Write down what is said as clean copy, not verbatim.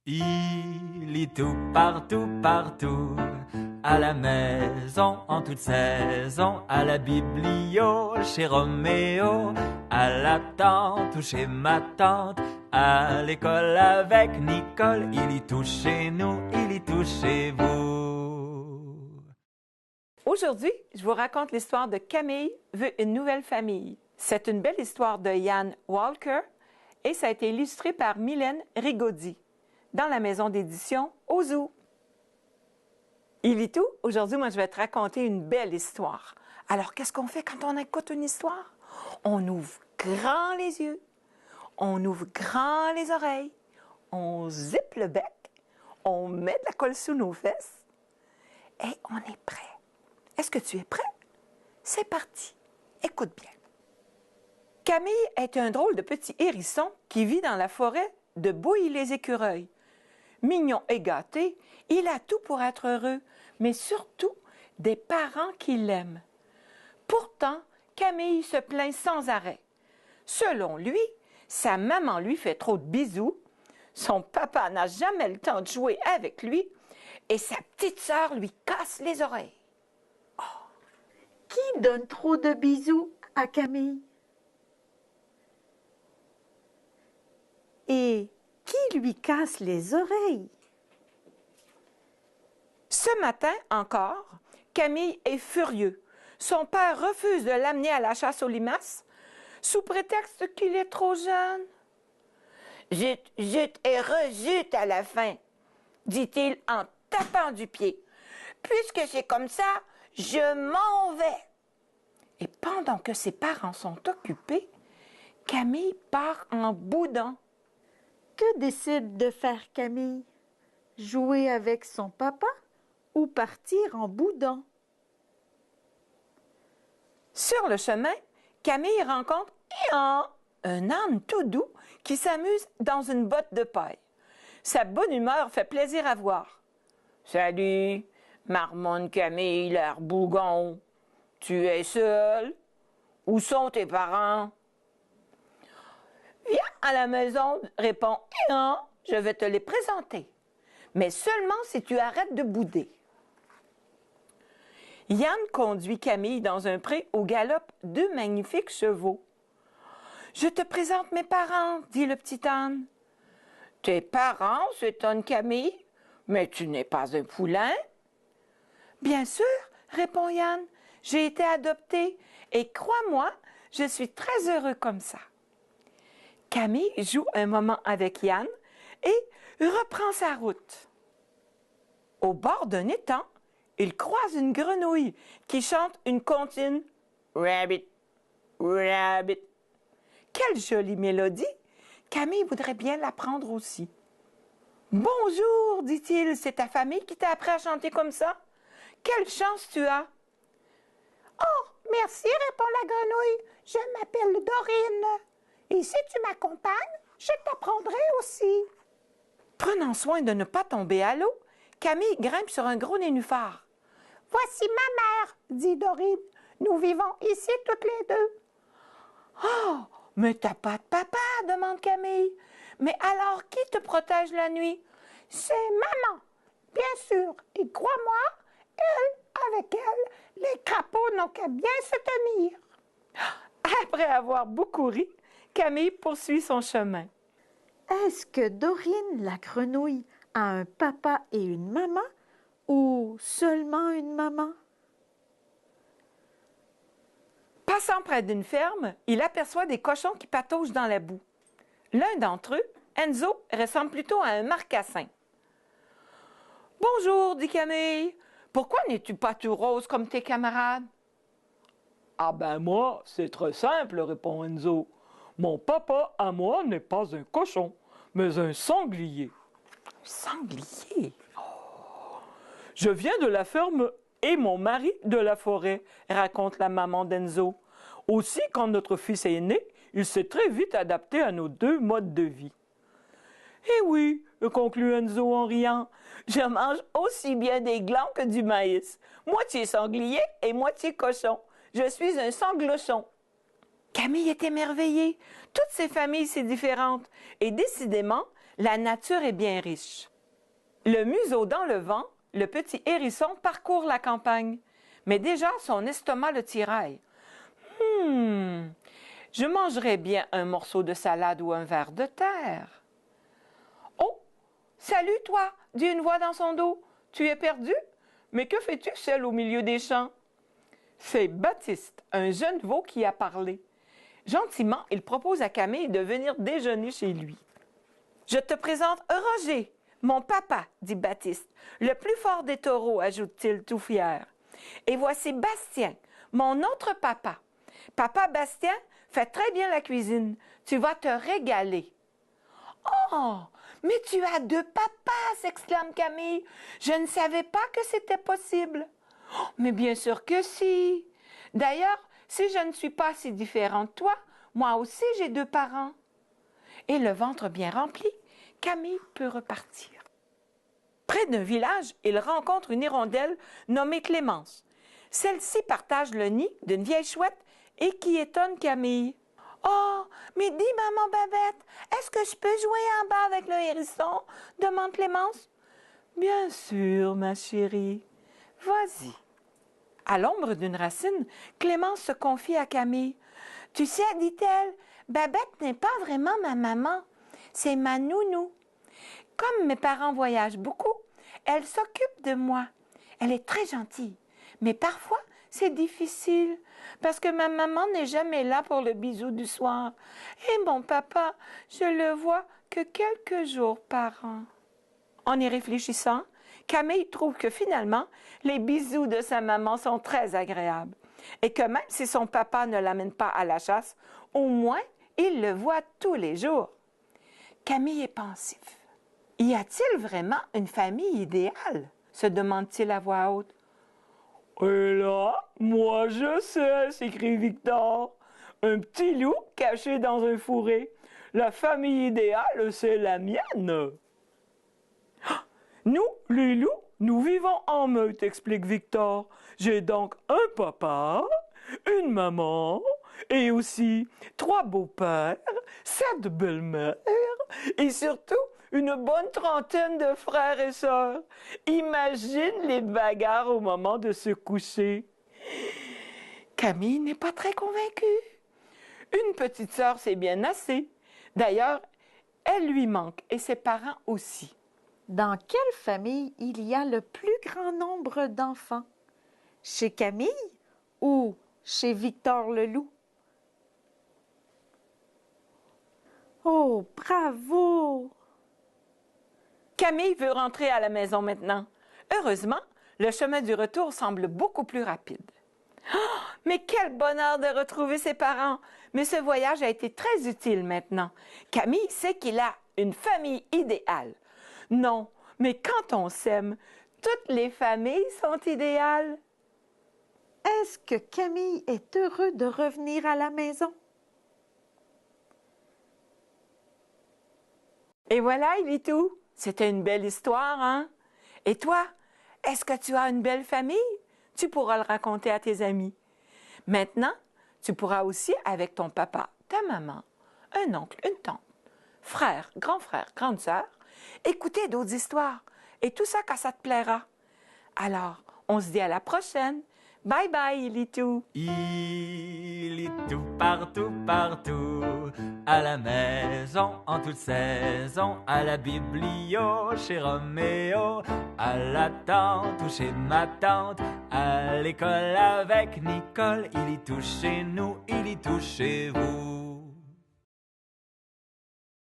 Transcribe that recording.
Il lit tout, partout, partout, à la maison, en toute saison, à la biblio, chez Roméo, à la tante ou chez ma tante, à l'école avec Nicole. Il lit tout chez nous, il lit tout chez vous. Aujourd'hui, je vous raconte l'histoire de Camille veut une nouvelle famille. C'est une belle histoire de Yann Walker et ça a été illustré par Mylène Rigaudy dans la maison d'édition Ozu. Il lit tout. Aujourd'hui, moi, je vais te raconter une belle histoire. Alors, qu'est-ce qu'on fait quand on écoute une histoire? On ouvre grand les yeux, on ouvre grand les oreilles, on zippe le bec, on met de la colle sous nos fesses et on est prêt. Est-ce que tu es prêt? C'est parti. Écoute bien. Camille est un drôle de petit hérisson qui vit dans la forêt de Bouilly-les-Écureuils. Mignon et gâté, il a tout pour être heureux, mais surtout des parents qui l'aiment. Pourtant, Camille se plaint sans arrêt. Selon lui, sa maman lui fait trop de bisous, son papa n'a jamais le temps de jouer avec lui et sa petite sœur lui casse les oreilles. Qui donne trop de bisous à Camille? Et qui lui casse les oreilles? Ce matin encore, Camille est furieux. Son père refuse de l'amener à la chasse aux limaces sous prétexte qu'il est trop jeune. « Zut, zut et rezut à la fin, dit-il en tapant du pied. Puisque c'est comme ça, je m'en vais. Et pendant que ses parents sont occupés, Camille part en boudant. Que décide de faire Camille? Jouer avec son papa ou partir en boudant? Sur le chemin, Camille rencontre un âne tout doux qui s'amuse dans une botte de paille. Sa bonne humeur fait plaisir à voir. « Salut, marmonne Camille, l'air bougon. Tu es seule? Où sont tes parents? » « Viens à la maison, répond Ian, je vais te les présenter. Mais seulement si tu arrêtes de bouder. » Yann conduit Camille dans un pré où galopent deux magnifiques chevaux. « Je te présente mes parents, dit le petit âne. »« Tes parents, s'étonne Camille, mais tu n'es pas un poulain. »« Bien sûr, répond Yann, j'ai été adopté et crois-moi, je suis très heureux comme ça. » Camille joue un moment avec Yann et reprend sa route. Au bord d'un étang, il croise une grenouille qui chante une comptine « Rabbit, rabbit ». Quelle jolie mélodie! Camille voudrait bien l'apprendre aussi. « Bonjour, dit-il, c'est ta famille qui t'a appris à chanter comme ça? Quelle chance tu as! »« Oh, merci, répond la grenouille, je m'appelle Dorine. Et si tu m'accompagnes, je t'apprendrai aussi. » Prenant soin de ne pas tomber à l'eau, Camille grimpe sur un gros nénuphar. « Voici ma mère, dit Dorine. Nous vivons ici toutes les deux. »« Oh, mais t'as pas de papa, demande Camille. Mais alors, qui te protège la nuit? »« C'est maman, bien sûr. Et crois-moi, elle, avec elle, les crapauds n'ont qu'à bien se tenir. » Après avoir beaucoup ri, Camille poursuit son chemin. Est-ce que Dorine la grenouille a un papa et une maman ou seulement une maman? Passant près d'une ferme, il aperçoit des cochons qui pataugent dans la boue. L'un d'entre eux, Enzo, ressemble plutôt à un marcassin. « Bonjour, dit Camille. Pourquoi n'es-tu pas tout rose comme tes camarades? »« Ah ben moi, c'est très simple, répond Enzo. Mon papa à moi n'est pas un cochon, mais un sanglier. »« Sanglier? Je viens de la ferme et mon mari de la forêt, raconte la maman d'Enzo. Aussi, quand notre fils est né, il s'est très vite adapté à nos deux modes de vie. »« Eh oui, conclut Enzo en riant, je mange aussi bien des glands que du maïs. Moitié sanglier et moitié cochon. Je suis un sanglochon. » Camille est émerveillée. Toutes ces familles si différentes. Et décidément, La nature est bien riche. Le museau dans le vent, le petit hérisson parcourt la campagne. Mais déjà, son estomac le tiraille. Je mangerais bien un morceau de salade ou un ver de terre. Oh, salut toi, dit une voix dans son dos. Tu es perdu? Mais que fais-tu seul au milieu des champs? C'est Baptiste, un jeune veau qui a parlé. Gentiment, il propose à Camille de venir déjeuner chez lui. Je te présente Roger, mon papa, dit Baptiste. Le plus fort des taureaux, ajoute-t-il tout fier. Et voici Bastien, mon autre papa. Papa Bastien fait très bien la cuisine. Tu vas te régaler. Oh, mais tu as deux papas, s'exclame Camille. Je ne savais pas que c'était possible. Oh, mais bien sûr que si. D'ailleurs, si je ne suis pas si différente de toi, moi aussi j'ai deux parents. Et le ventre bien rempli, Camille peut repartir. Près d'un village, il rencontre une hirondelle nommée Clémence. Celle-ci partage le nid d'une vieille chouette et qui étonne Camille. « Oh, mais dis, maman Babette, est-ce que je peux jouer en bas avec le hérisson? » demande Clémence. « Bien sûr, ma chérie. Vas-y. » À l'ombre d'une racine, Clémence se confie à Camille. « Tu sais, dit-elle, Babette n'est pas vraiment ma maman, c'est ma nounou. Comme mes parents voyagent beaucoup, elle s'occupe de moi. Elle est très gentille, mais parfois c'est difficile parce que ma maman n'est jamais là pour le bisou du soir. Et mon papa, je le vois que quelques jours par an. » En y réfléchissant, Camille trouve que finalement, les bisous de sa maman sont très agréables et que même si son papa ne l'amène pas à la chasse, au moins il le voit tous les jours. Camille est pensif. Y a-t-il vraiment une famille idéale? Se demande-t-il à voix haute. Et là, moi je sais, s'écrie Victor. Un petit loup caché dans un fourré. La famille idéale, c'est la mienne. Nous, les loups, nous vivons en meute, explique Victor. J'ai donc un papa, une maman et aussi 3 beaux-pères, 7 belles-mères et surtout une bonne trentaine de frères et sœurs. Imagine les bagarres au moment de se coucher. Camille n'est pas très convaincue. Une petite sœur, c'est bien assez. D'ailleurs, elle lui manque et ses parents aussi. Dans quelle famille il y a le plus grand nombre d'enfants? Chez Camille ou chez Victor le loup? Oh, bravo! Camille veut rentrer à la maison maintenant. Heureusement, le chemin du retour semble beaucoup plus rapide. Oh, mais quel bonheur de retrouver ses parents! Mais ce voyage a été très utile maintenant. Camille sait qu'il a une famille idéale. Non, mais quand on s'aime, toutes les familles sont idéales. Est-ce que Camille est heureux de revenir à la maison? Et voilà, il est tout. C'était une belle histoire, hein? Et toi, est-ce que tu as une belle famille? Tu pourras le raconter à tes amis. Maintenant, tu pourras aussi, avec ton papa, ta maman, un oncle, une tante, frère, grande sœur, écouter d'autres histoires. Et tout ça quand ça te plaira. Alors, on se dit à la prochaine. Bye bye, Ilitou. Ilitou partout, partout, à la maison, en toute saison, à la biblio, chez Roméo, à la tante ou chez ma tante, à l'école avec Nicole. Ilitou chez nous, Ilitou chez vous.